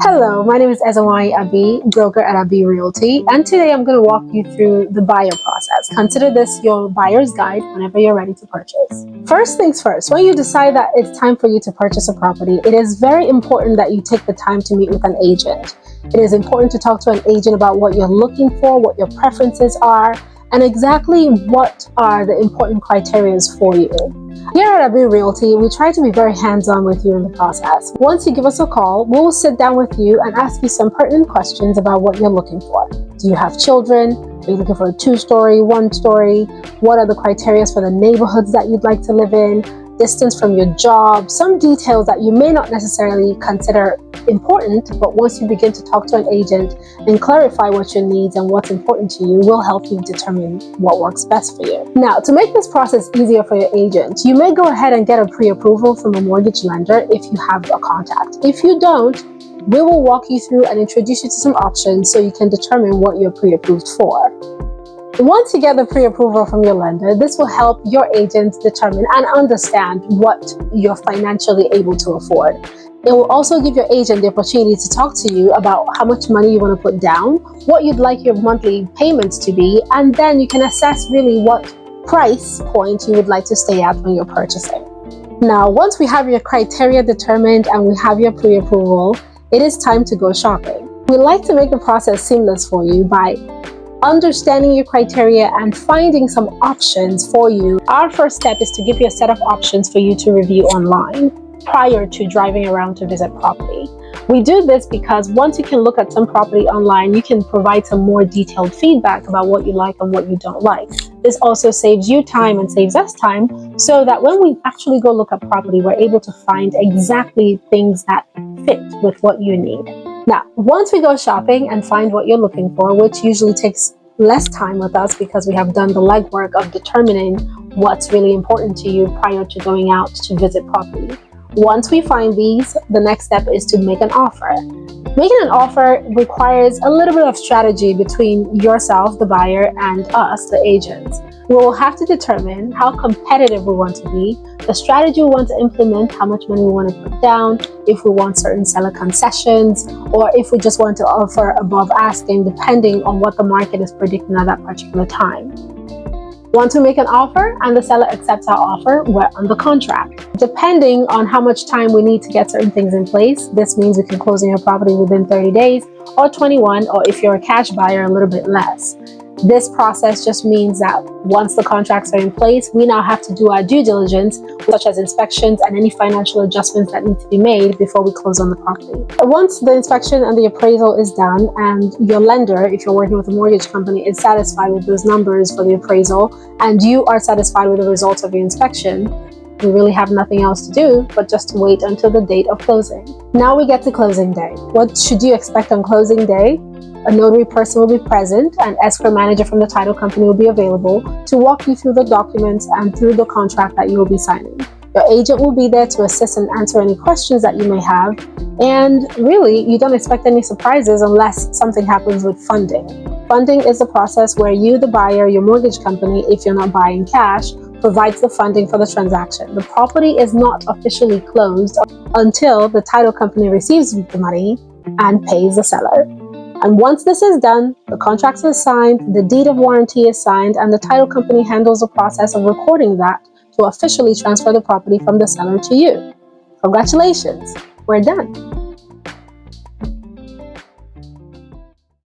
Hello, my name is Abii, broker at Abii Realty, and today I'm going to walk you through the buyer process. Consider this your buyer's guide whenever you're ready to purchase. First things first, when you decide that it's time for you to purchase a property, it is very important that you take the time to meet with an agent. It is important to talk to an agent about what you're looking for, what your preferences are, and exactly what are the important criteria for you. Here at Abii Realty, we try to be very hands-on with you in the process. Once you give us a call, we'll sit down with you and ask you some pertinent questions about what you're looking for. Do you have children? Are you looking for a 2-story, 1-story? What are the criteria for the neighborhoods that you'd like to live in? Distance from your job, some details that you may not necessarily consider important, but once you begin to talk to an agent and clarify what your needs and what's important to you, will help you determine what works best for you. Now, to make this process easier for your agent, you may go ahead and get a pre-approval from a mortgage lender if you have a contact. If you don't, we will walk you through and introduce you to some options so you can determine what you're pre-approved for. Once you get the pre-approval from your lender, this will help your agent determine and understand what you're financially able to afford. It will also give your agent the opportunity to talk to you about how much money you want to put down, what you'd like your monthly payments to be, and then you can assess really what price point you would like to stay at when you're purchasing. Now, once we have your criteria determined and we have your pre-approval, it is time to go shopping. We like to make the process seamless for you by understanding your criteria and finding some options for you. Our first step is to give you a set of options for you to review online prior to driving around to visit property. We do this because once you can look at some property online, you can provide some more detailed feedback about what you like and what you don't like. This also saves you time and saves us time, so that when we actually go look at property, we're able to find exactly things that fit with what you need. Now, once we go shopping and find what you're looking for, which usually takes less time with us because we have done the legwork of determining what's really important to you prior to going out to visit property. Once we find these, the next step is to make an offer. Making an offer requires a little bit of strategy between yourself, the buyer, and us, the agents. We will have to determine how competitive we want to be, the strategy we want to implement, how much money we want to put down, if we want certain seller concessions, or if we just want to offer above asking, depending on what the market is predicting at that particular time. Once we make an offer and the seller accepts our offer, we're on the contract. Depending on how much time we need to get certain things in place, this means we can close on your property within 30 days or 21, or if you're a cash buyer, a little bit less. This process just means that once the contracts are in place, we now have to do our due diligence, such as inspections and any financial adjustments that need to be made before we close on the property. Once the inspection and the appraisal is done and your lender, if you're working with a mortgage company, is satisfied with those numbers for the appraisal and you are satisfied with the results of your inspection, we really have nothing else to do but just to wait until the date of closing. Now we get to closing day. What should you expect on closing day? A notary person will be present, and escrow manager from the title company will be available to walk you through the documents and through the contract that you will be signing. Your agent will be there to assist and answer any questions that you may have, and really, you don't expect any surprises unless something happens with funding. Funding is the process where you, the buyer, your mortgage company, if you're not buying cash, provides the funding for the transaction. The property is not officially closed until the title company receives the money and pays the seller. And once this is done, the contracts are signed, the deed of warranty is signed, and the title company handles the process of recording that to officially transfer the property from the seller to you. Congratulations, we're done.